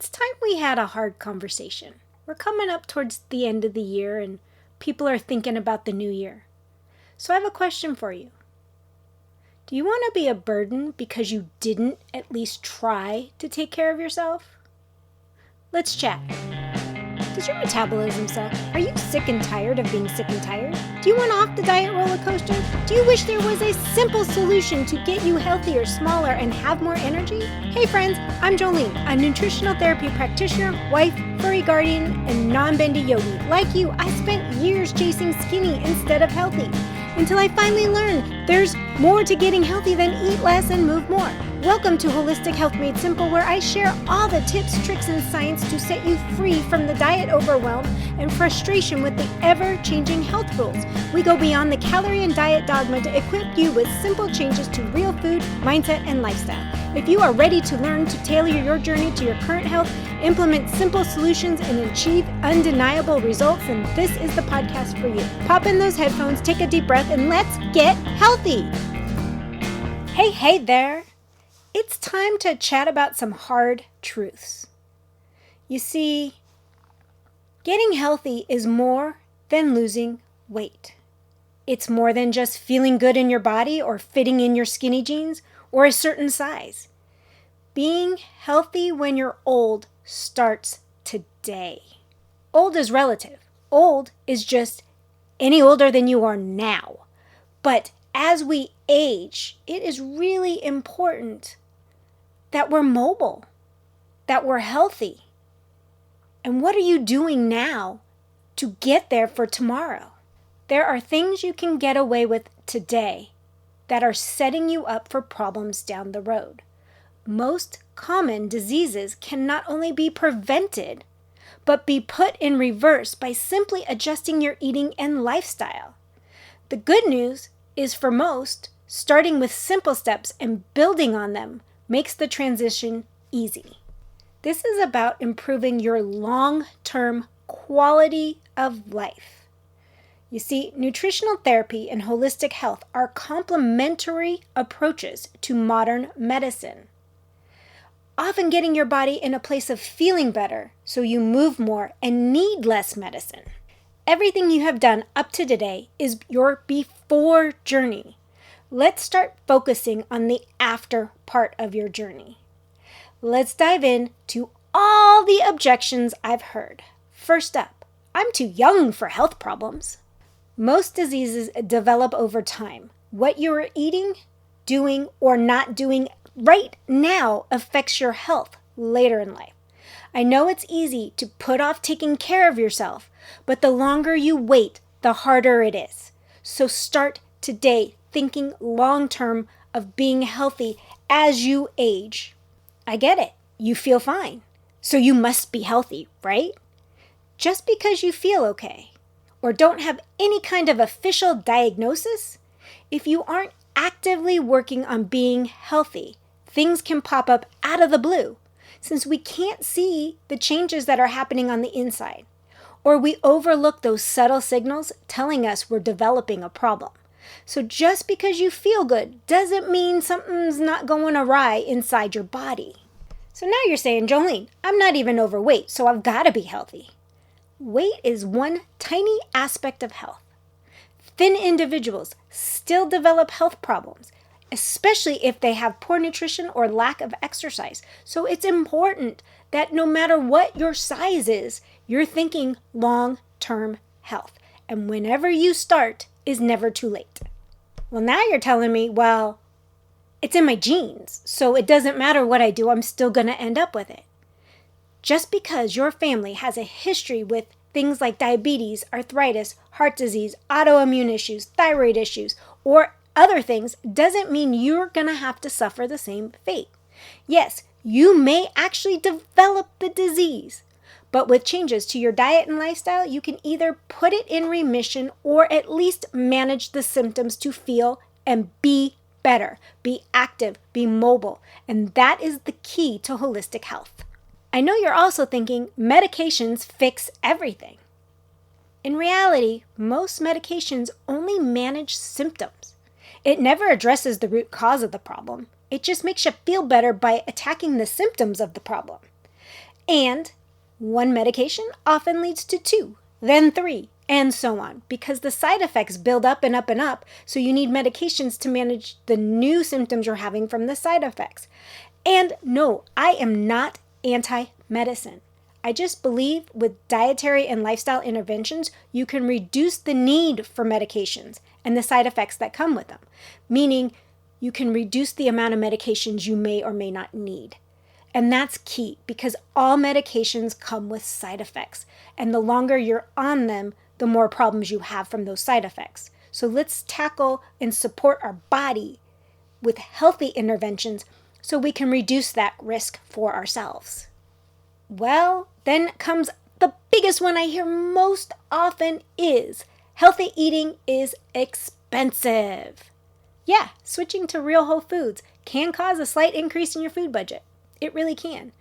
It's time we had a hard conversation. We're coming up towards the end of the year and people are thinking about the new year. So I have a question for you. Do you want to be a burden because you didn't at least try to take care of yourself? Let's chat. Does your metabolism suck? Are you sick and tired of being sick and tired? Do you want off the diet roller coaster? Do you wish there was a simple solution to get you healthier, smaller, and have more energy? Hey friends, I'm Jolene, a nutritional therapy practitioner, wife, furry guardian, and non-bendy yogi. Like you, I spent years chasing skinny instead of healthy, until I finally learned there's more to getting healthy than eat less and move more. Welcome to Holistic Health Made Simple, where I share all the tips, tricks, and science to set you free from the diet overwhelm and frustration with the ever-changing health rules. We go beyond the calorie and diet dogma to equip you with simple changes to real food, mindset, and lifestyle. If you are ready to learn to tailor your journey to your current health, implement simple solutions, and achieve undeniable results, then this is the podcast for you. Pop in those headphones, take a deep breath, and let's get healthy. Hey there. It's time to chat about some hard truths. You see, getting healthy is more than losing weight. It's more than just feeling good in your body or fitting in your skinny jeans or a certain size. Being healthy when you're old starts today. Old is relative. Old is just any older than you are now. But as we age, it is really important that we're mobile, that we're healthy. And what are you doing now to get there for tomorrow? There are things you can get away with today that are setting you up for problems down the road. Most common diseases can not only be prevented, but be put in reverse by simply adjusting your eating and lifestyle. The good news is for most, starting with simple steps and building on them makes the transition easy. This is about improving your long-term quality of life. You see, nutritional therapy and holistic health are complementary approaches to modern medicine, often getting your body in a place of feeling better so you move more and need less medicine. Everything you have done up to today is your before journey. Let's start focusing on the after part of your journey. Let's dive in to all the objections I've heard. First up, I'm too young for health problems. Most diseases develop over time. What you are eating, doing, or not doing right now affects your health later in life. I know it's easy to put off taking care of yourself, but the longer you wait, the harder it is. So start today thinking long-term of being healthy as you age. I get it. You feel fine. So you must be healthy, right? Just because you feel okay or don't have any kind of official diagnosis, if you aren't actively working on being healthy, things can pop up out of the blue since we can't see the changes that are happening on the inside, or we overlook those subtle signals telling us we're developing a problem. So just because you feel good doesn't mean something's not going awry inside your body. So now you're saying, Jolene, I'm not even overweight, so I've got to be healthy. Weight is one tiny aspect of health. Thin individuals still develop health problems, especially if they have poor nutrition or lack of exercise. So it's important that no matter what your size is, you're thinking long-term health. And whenever you start is never too late. Well, now you're telling me, well, it's in my genes, so it doesn't matter what I do, I'm still going to end up with it. Just because your family has a history with things like diabetes, arthritis, heart disease, autoimmune issues, thyroid issues, or other things doesn't mean you're going to have to suffer the same fate. Yes, you may actually develop the disease, but with changes to your diet and lifestyle, you can either put it in remission or at least manage the symptoms to feel and be better, be active, be mobile. And that is the key to holistic health. I know you're also thinking medications fix everything. In reality, most medications only manage symptoms. It never addresses the root cause of the problem. It just makes you feel better by attacking the symptoms of the problem. And one medication often leads to two, then three, and so on, because the side effects build up and up and up, so you need medications to manage the new symptoms you're having from the side effects. And no, I am not anti-medicine. I just believe with dietary and lifestyle interventions, you can reduce the need for medications and the side effects that come with them, meaning you can reduce the amount of medications you may or may not need. And that's key because all medications come with side effects. And the longer you're on them, the more problems you have from those side effects. So let's tackle and support our body with healthy interventions so we can reduce that risk for ourselves. Well, then comes the biggest one I hear most often is healthy eating is expensive. Yeah, switching to real whole foods can cause a slight increase in your food budget. It really can.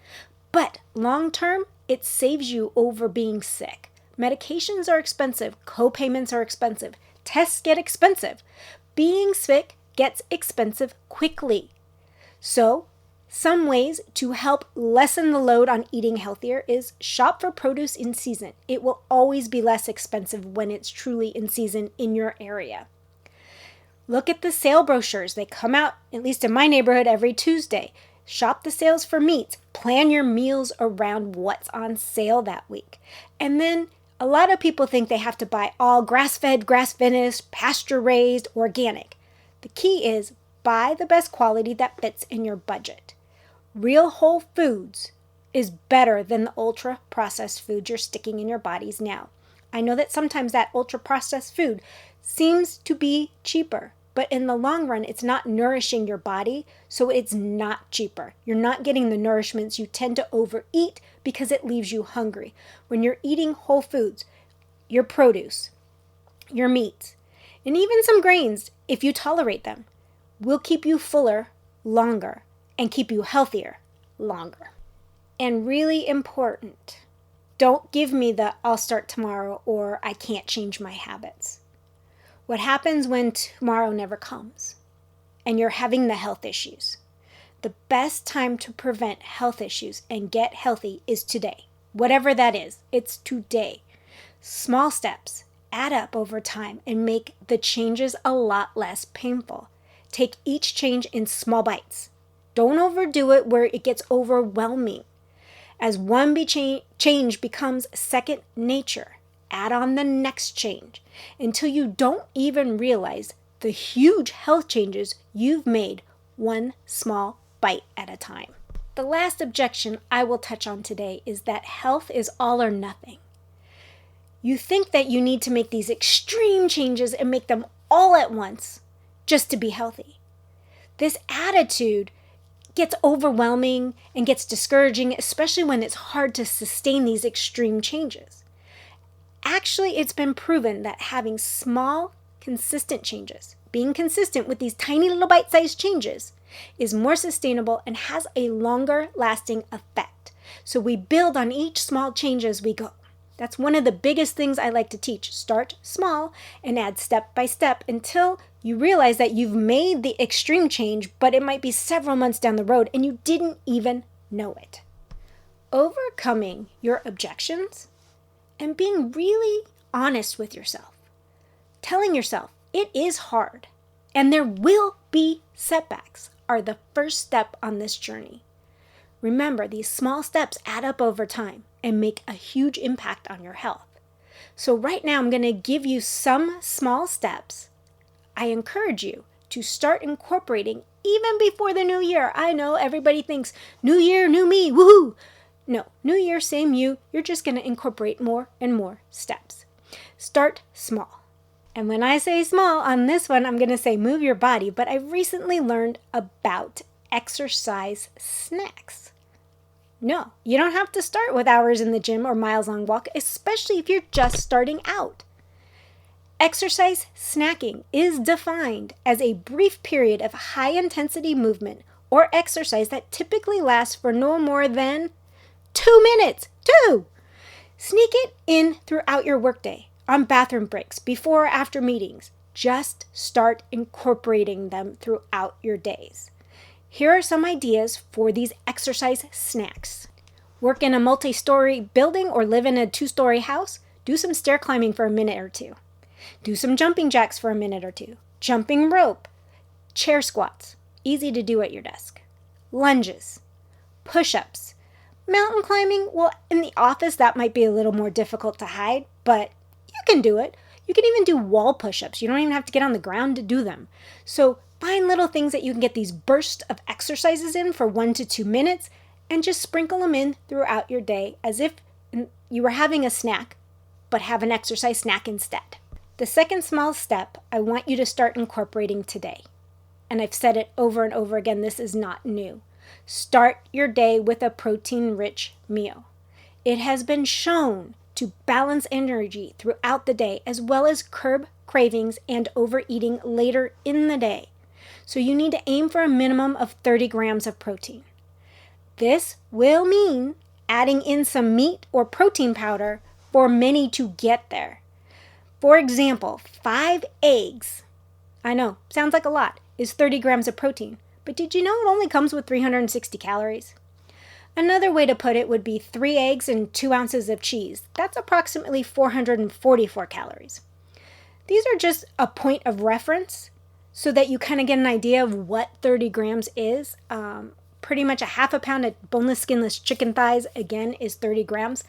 But long term, it saves you over being sick. Medications are expensive. Co-payments are expensive. Tests get expensive. Being sick gets expensive quickly. So, some ways to help lessen the load on eating healthier is shop for produce in season. It will always be less expensive when it's truly in season in your area. Look at the sale brochures. They come out, at least in my neighborhood, every Tuesday. Shop the sales for meats. Plan your meals around what's on sale that week. And then a lot of people think they have to buy all grass-fed, grass-finished, pasture-raised, organic. The key is buy the best quality that fits in your budget. Real whole foods is better than the ultra-processed food you're sticking in your bodies now. I know that sometimes that ultra-processed food seems to be cheaper, but in the long run, it's not nourishing your body, so it's not cheaper. You're not getting the nourishments. You tend to overeat because it leaves you hungry. When you're eating whole foods, your produce, your meats, and even some grains, if you tolerate them, will keep you fuller longer and keep you healthier longer. And really important, don't give me the I'll start tomorrow or I can't change my habits. What happens when tomorrow never comes and you're having the health issues? The best time to prevent health issues and get healthy is today. Whatever that is, it's today. Small steps add up over time and make the changes a lot less painful. Take each change in small bites. Don't overdo it where it gets overwhelming. As one change becomes second nature, add on the next change until you don't even realize the huge health changes you've made one small bite at a time. The last objection I will touch on today is that health is all or nothing. You think that you need to make these extreme changes and make them all at once just to be healthy. This attitude gets overwhelming and gets discouraging, especially when it's hard to sustain these extreme changes. Actually, it's been proven that having small, consistent changes, being consistent with these tiny little bite-sized changes, is more sustainable and has a longer lasting effect. So we build on each small change as we go. That's one of the biggest things I like to teach. Start small and add step by step until you realize that you've made the extreme change, but it might be several months down the road and you didn't even know it. Overcoming your objections and being really honest with yourself. Telling yourself it is hard and there will be setbacks are the first step on this journey. Remember, these small steps add up over time and make a huge impact on your health. So right now I'm going to give you some small steps I encourage you to start incorporating even before the new year. I know everybody thinks, new year, new me, woohoo! No, new year, same you. You're just going to incorporate more and more steps. Start small. And when I say small on this one, I'm going to say move your body, but I recently learned about exercise snacks. No, you don't have to start with hours in the gym or miles-long walk, especially if you're just starting out. Exercise snacking is defined as a brief period of high-intensity movement or exercise that typically lasts for no more than 2 minutes. 2! Sneak it in throughout your workday, on bathroom breaks, before or after meetings. Just start incorporating them throughout your days. Here are some ideas for these exercise snacks. Work in a multi-story building or live in a 2-story house? Do some stair climbing for a minute or two. Do some jumping jacks for a minute or two. Jumping rope. Chair squats. Easy to do at your desk. Lunges. Push-ups. Mountain climbing, well, in the office that might be a little more difficult to hide, but you can do it. You can even do wall push-ups. You don't even have to get on the ground to do them. So find little things that you can get these bursts of exercises in for 1 to 2 minutes and just sprinkle them in throughout your day as if you were having a snack, but have an exercise snack instead. The second small step I want you to start incorporating today, and I've said it over and over again, this is not new. Start your day with a protein-rich meal. It has been shown to balance energy throughout the day as well as curb cravings and overeating later in the day. So you need to aim for a minimum of 30 grams of protein. This will mean adding in some meat or protein powder for many to get there. For example, 5 eggs, I know, sounds like a lot, is 30 grams of protein. But did you know it only comes with 360 calories? Another way to put it would be 3 eggs and 2 ounces of cheese. That's approximately 444 calories. These are just a point of reference so that you kind of get an idea of what 30 grams is. Pretty much a half a pound of boneless, skinless chicken thighs, again, is 30 grams.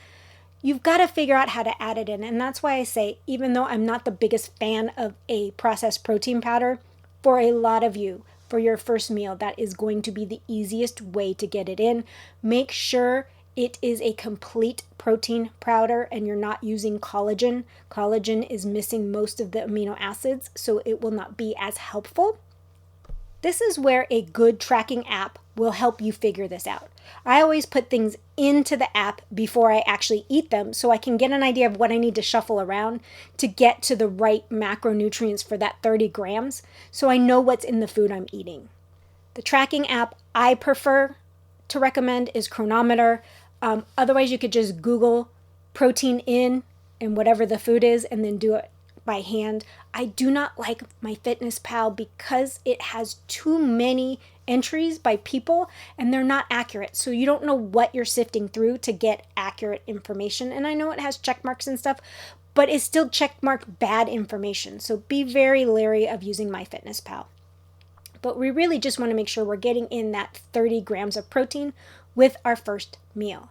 You've got to figure out how to add it in. And that's why I say, even though I'm not the biggest fan of a processed protein powder, for a lot of you, for your first meal, that is going to be the easiest way to get it in. Make sure it is a complete protein powder and you're not using collagen. Collagen is missing most of the amino acids, so it will not be as helpful. This is where a good tracking app will help you figure this out. I always put things into the app before I actually eat them so I can get an idea of what I need to shuffle around to get to the right macronutrients for that 30 grams so I know what's in the food I'm eating. The tracking app I prefer to recommend is Chronometer. Otherwise, you could just Google protein in and whatever the food is and then do it by hand. I do not like MyFitnessPal because it has too many entries by people and they're not accurate. So you don't know what you're sifting through to get accurate information. And I know it has check marks and stuff, but it's still check marked bad information. So be very leery of using MyFitnessPal. But we really just want to make sure we're getting in that 30 grams of protein with our first meal.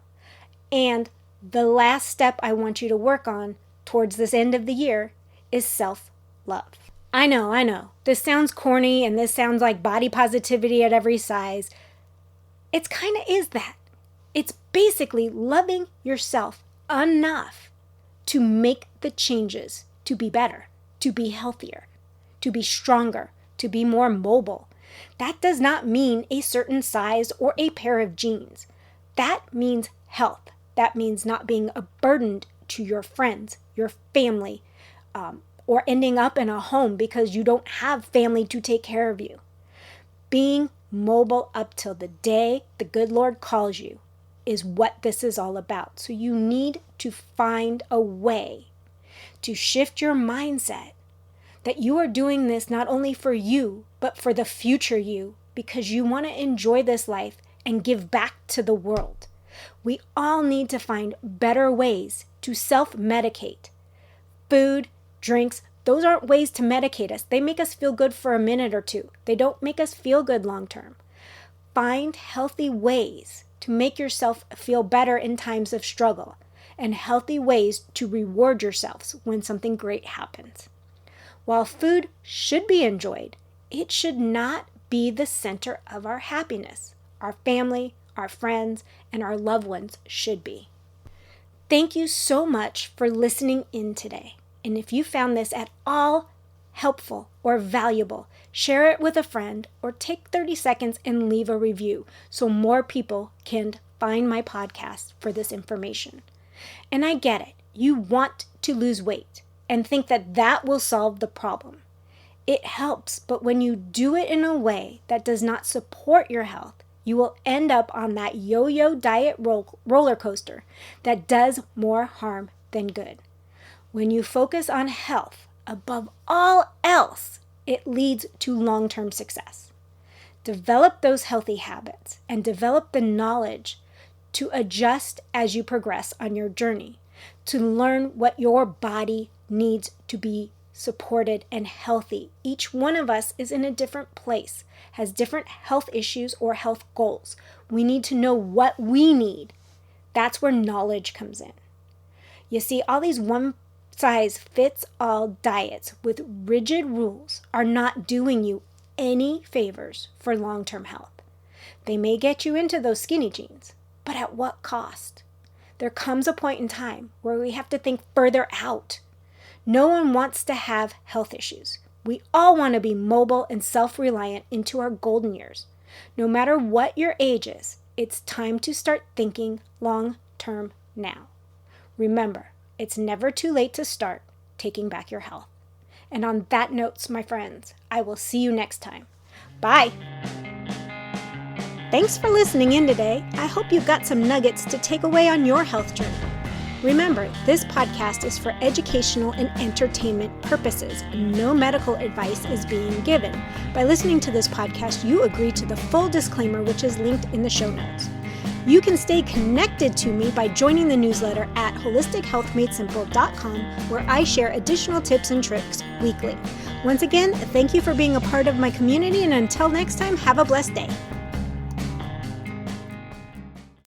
And the last step I want you to work on towards this end of the year is self-love. I know. This sounds corny and this sounds like body positivity at every size. It's kind of is that. It's basically loving yourself enough to make the changes to be better, to be healthier, to be stronger, to be more mobile. That does not mean a certain size or a pair of jeans. That means health. That means not being a burden to your friends, your family, or ending up in a home because you don't have family to take care of you. Being mobile up till the day the good Lord calls you is what this is all about. So you need to find a way to shift your mindset that you are doing this not only for you, but for the future you, because you want to enjoy this life and give back to the world. We all need to find better ways to self-medicate. Food, drinks, those aren't ways to medicate us. They make us feel good for a minute or two. They don't make us feel good long term. Find healthy ways to make yourself feel better in times of struggle and healthy ways to reward yourselves when something great happens. While food should be enjoyed, it should not be the center of our happiness. Our family, our friends, and our loved ones should be. Thank you so much for listening in today. And if you found this at all helpful or valuable, share it with a friend or take 30 seconds and leave a review so more people can find my podcast for this information. And I get it. You want to lose weight and think that that will solve the problem. It helps, but when you do it in a way that does not support your health, you will end up on that yo-yo diet roller coaster that does more harm than good. When you focus on health above all else, it leads to long-term success. Develop those healthy habits and develop the knowledge to adjust as you progress on your journey, to learn what your body needs to be supported and healthy. Each one of us is in a different place, has different health issues or health goals. We need to know what we need. That's where knowledge comes in. You see, all these one-size-fits-all diets with rigid rules are not doing you any favors for long-term health. They may get you into those skinny jeans, but at what cost? There comes a point in time where we have to think further out. No one wants to have health issues. We all want to be mobile and self-reliant into our golden years. No matter what your age is, it's time to start thinking long-term now. Remember, it's never too late to start taking back your health. And on that note, my friends, I will see you next time. Bye. Thanks for listening in today. I hope you got some nuggets to take away on your health journey. Remember, this podcast is for educational and entertainment purposes. No medical advice is being given. By listening to this podcast, you agree to the full disclaimer, which is linked in the show notes. You can stay connected to me by joining the newsletter at holistichealthmadesimple.com, where I share additional tips and tricks weekly. Once again, thank you for being a part of my community, and until next time, have a blessed day.